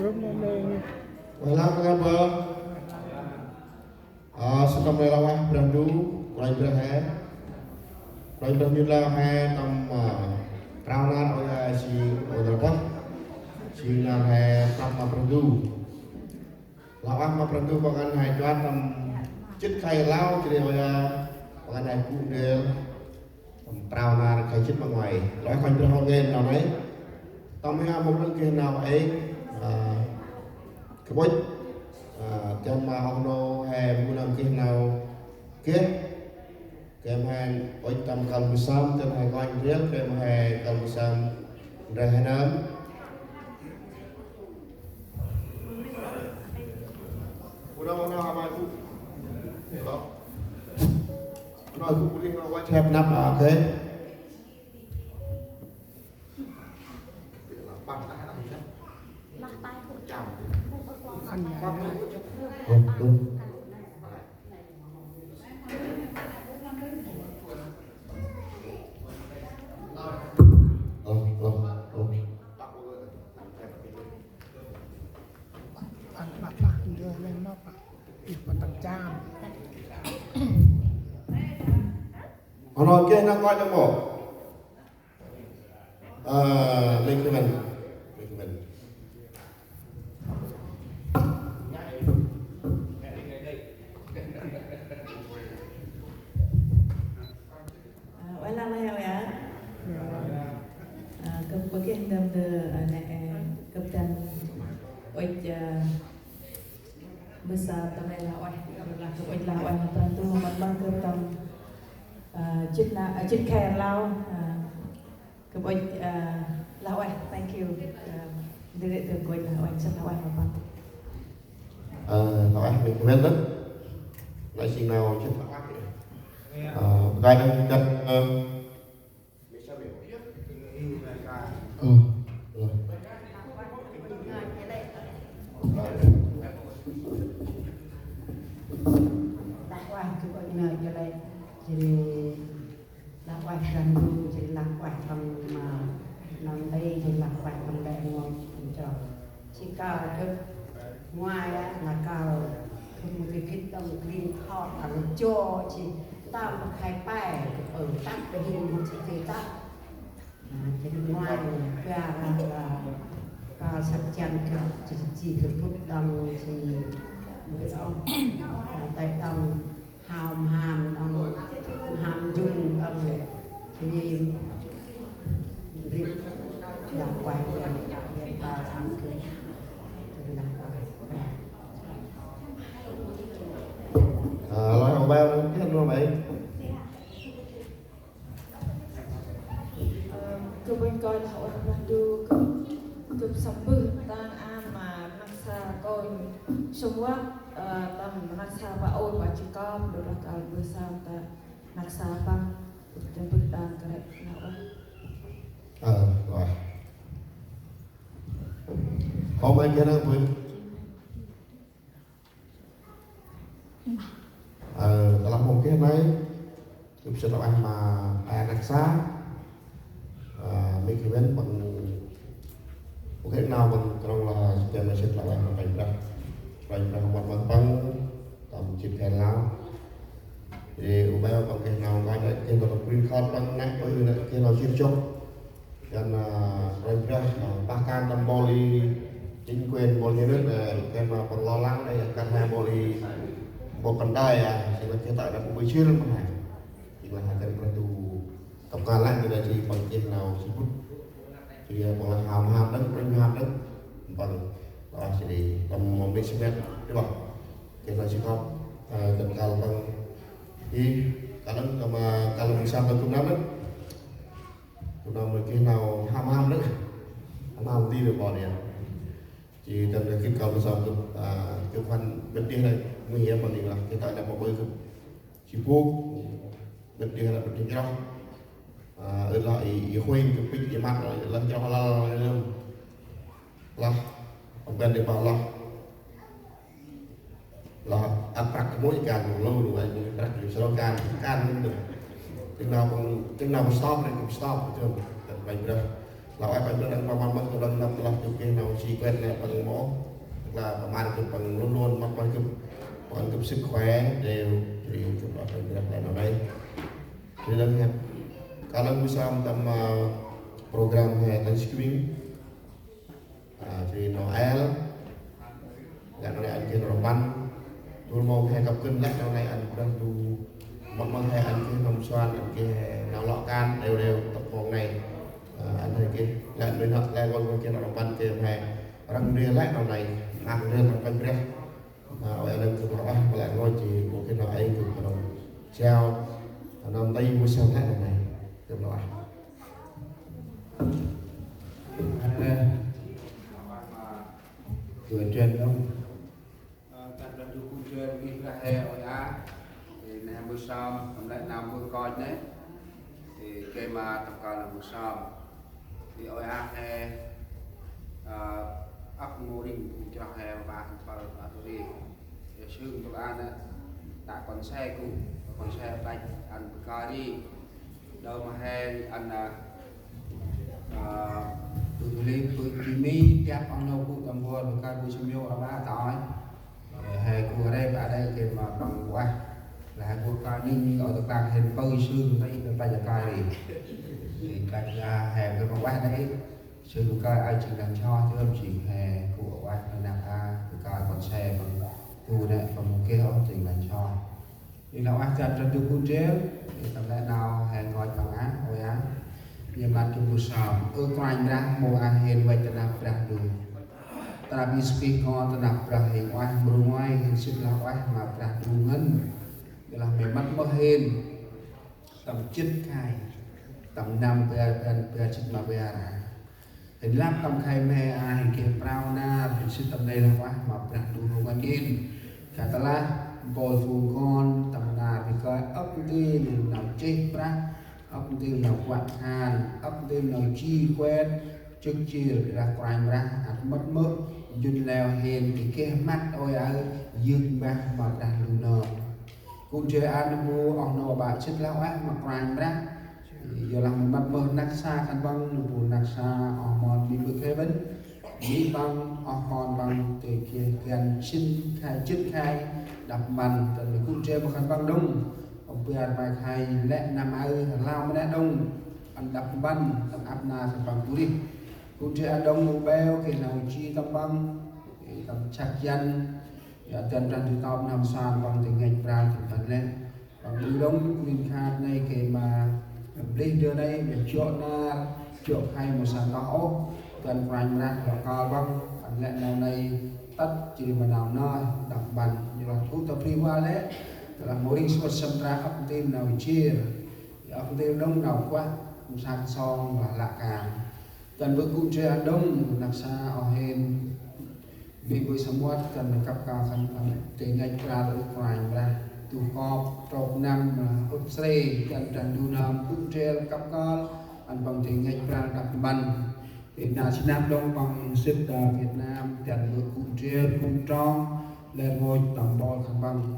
Good morning. Wala ka ba? Sa tâm này là anh Brand Du, Rai Brand Hai, Rai Brand Du là hai tâm rau nan ở si ở đâu đó, si là hai tâm mà Brand Du, là anh mà Brand Du bằng anh hai cho anh tâm chích khai lao thì bây giờ bằng anh hai cũng đều rau nan khai chích bằng ngoài, nói khoanh cho họ nghe nào đấy, tâm hai một lần kia nào ấy cái bối trong mà ông nô hè mua năm kia nào kết kem hai ở tâm cầu mười sáu trên hai con riết kem hai cầu mười sáu ra hai năm mua đâu nào mà cũng đó nói cũng đi nó quay thẹp nắp à thế Đưa lên nóc ít vào tầng trang. Rồi kia nó coi trong bộ linh của mình Bagian Kapten besar tamai lawai lawai tentu memang ketam chit khair lao kepoch lawai thank you director kepoch lawai rất lawai memang lawai mình quen rất lại xin nào chứ gai đang jadi lakwah randu jadi lakwah tầm nằm đây thì lakwah tầm đại ngon cho chỉ cao cái ngoài là cao không cái tâm green thọ là cho chỉ ta một khai bài ở tắc cái hình một chỉ tắc jadi ngoài ra là cao sắc chân cái chỉ thực phút đồng thì người ông tại đồng hàm dung thì rịp làm quay hiện tại tháng cứ làm nói ông bao biết không vậy cứ bên coi là họ đang đưa cứ sống bự đang an mà năng xa coi sống quá tầm năng xa và ôi và chỉ con được là cả bữa sau ta năng xa băng chân bự đang cái nào rồi hôm anh kia đang quên làm một cái này chúng sẽ làm anh mà ai đặc xá mình cái bên bằng một cái nào bằng trong là cho nên sẽ làm anh thành ra một bằng băng tầm chìm thèn lao thì u béo bằng cái nào ngay đấy cái nào green card băng nách với lại cái nào xuyên chốt dan rành ra ba can năm boli chính quyền boli nước cái mà còn lo lắng đây can hai boli một phần đai thì nó hiện tại là cũng mới chưa được này thì là hai cái tu tập can lại như thì bằng cái nào chỉ bút thì bằng là hàm đất bằng đó thì tầm một mấy cm đúng không? Cái này chỉ có cần cao bằng thì kadang mà kalau misalkan tu nama mấy cái nào ham đấy ham đi được bỏ đi chỉ cần là cái cầu sau cái phần bên kia này nguy hiểm bằng là cái tại là một cái chỉ vô bên kia là bên kia trong ở lại khuyên cái pin cái mặt rồi lên cho là bên đây bảo là ăn bạc mỗi càng lâu rồi anh bạc thì sau can được chừng nào stop này cũng stop được vậy ra เราai phải biết rằng bằng mất cái lần năm là chụp cái nào chỉ quen này bằng mỏ là bằng chụp bằng luôn luôn mất bằng chụp sức khỏe đều thì chụp là phải được lại nào đây thì lần nha kalau bisa tầm program hè Thanksgiving thì Noel là nó lại ăn kia nó bắn tôi mong hè cặp cân lắc nó này ăn đang tu mong hè ăn kia nồng xoan ăn kia nào lọ can đều đều tập phòng này ăn này kia lại bên họ lại con kia nó bắn kia hè răng ria lại nào này ăn ria nó bắn ria ở đây cứ nó ăn lại ngồi chỉ một cái nó ấy cứ nó treo nó tay mua sao lại này được rồi vừa trên đâu ta đã được cung trên Israel ở Á thì nam bữa sau hôm nay nam bữa coi đấy thì cái mà tập cao là bữa sau thì ở Á hè ấp ngô đình cho hè và tập ở đi để sư cho ăn tại con xe cũng con xe tay ăn coi đi đâu mà hè ăn tụi lên tụi mi chắc ông đâu cũng tầm vừa được cái buổi chiều ở ba tỏi hè của ở đây thì mà bằng qua là của coi ninh ở tập đoàn hình phơi xương thấy người ta giờ coi thì đặt ra hè cái qua đấy xương coi ai chịu làm cho chứ không chỉ hè của qua làm a coi còn xe còn tu đấy còn một kia ông chịu làm cho thì là ăn chặt cho tôi cũng chế thì tầm lại nào hè ngồi bằng á hồi á nhưng mà chúng tôi sao quay ra mua ăn hiện vậy ta nạp ra được ta bị speak on ta nạp ra hiện oan bùn ngoài hiện sự là oan mà ra đủ ngân để làm mày mất mất hiện tầm chết khai tầm năm về chết mà về à hiện lắp tầm khai mẹ ai kia prao na hiện sự tầm đây là oan mà ra đủ ngân in cả ta la bồi phù con tầm nào thì coi ấp đi làm chết ra ấp tiêu là quạt hàn ấp tiêu là chi quen trước chi là quanh ra mất mất dùn leo hên thì cái mắt ôi ơi dương ba mà đang lù nờ cũng chơi ăn mua ông nọ bà chết lão á mà quanh ra giờ làm mất mơ nát xa khăn băng nụ nát xa ông mòn bị bực thế vấn mỹ băng ông mòn băng từ kia gần xin khai chết khai đập màn tận cũng chơi một khăn băng đông ông bây giờ bài khai lẽ nằm ở lao mới đã đông ăn đập băng tầm áp na tầm bằng túi đi cũng chơi ăn đông mù beo cái nào chi tầm băng tầm chặt dân chân chân thì tao nằm xoan bằng thì ngạch ra thì phần lên bằng túi đông mình khai này cái mà đi đưa đây để chỗ hay một sản đó gần quanh ra và co băng phần lẽ nào này tất chỉ mà nào nơi đập băng như là thuốc tập đi qua lẽ là mỗi số xâm ra ấp tim nào chia ấp tim đông nào quá sang son và lạ càng cần với cụ chơi ăn đông làm sao ở hên bị với sớm quá cần cặp cao khăn thì ngay ra được quanh ra tụ cọp trộp năm Australia cần trần du nam cụ chơi cặp cao ăn bằng thì ngay ra đặt bắn Việt Nam đông bằng xếp Việt Nam cần với cụ chơi cùng trong lên ngôi tầm bò khăn bằng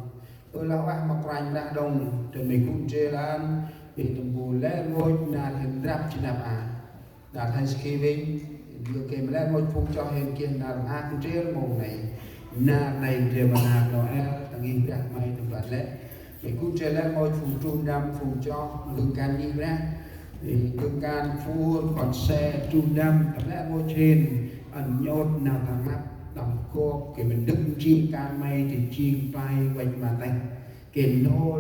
tôi là ai mà quanh ra đông thì mình cũng chơi lan thì tầm bù lên ngôi là hình rap chỉ nạp là Thanksgiving vừa kèm lên ngôi phun cho hình kia là cũng chơi màu này này thì mà là Noel ta nghiên ra mày tầm bản lẽ mình cũng chơi lên ngôi phun trung năm phun cho lương can đi ra thì lương can phun còn xe trung năm tầm lẽ ngôi trên ẩn nhốt nào thằng mắt đọc cô cái mình đứng chim ca mây thì chim bay quanh mà tay cái nô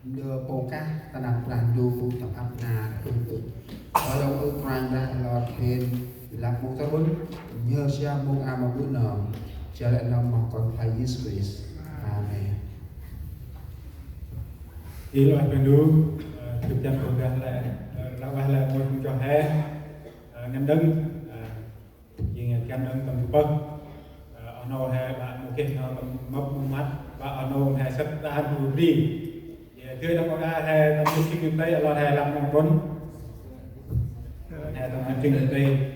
đưa bồ cá ta đặt làm du tập áp na ở đâu ở quanh ra lọt thêm làm một cái bốn nhớ xem một mà bữa nào trở lại năm mà còn phải Jesus Amen. Ý loại bên đu thực chân của gần là một cho hè ngâm đứng nhưng ngâm đứng tầm bậc ono hè bạn một cái nó mập mắt và ono hè sắp ra đủ đi thưa nó có ra hè nó một cái tay là hè làm bằng bốn hè tầm hành trình đây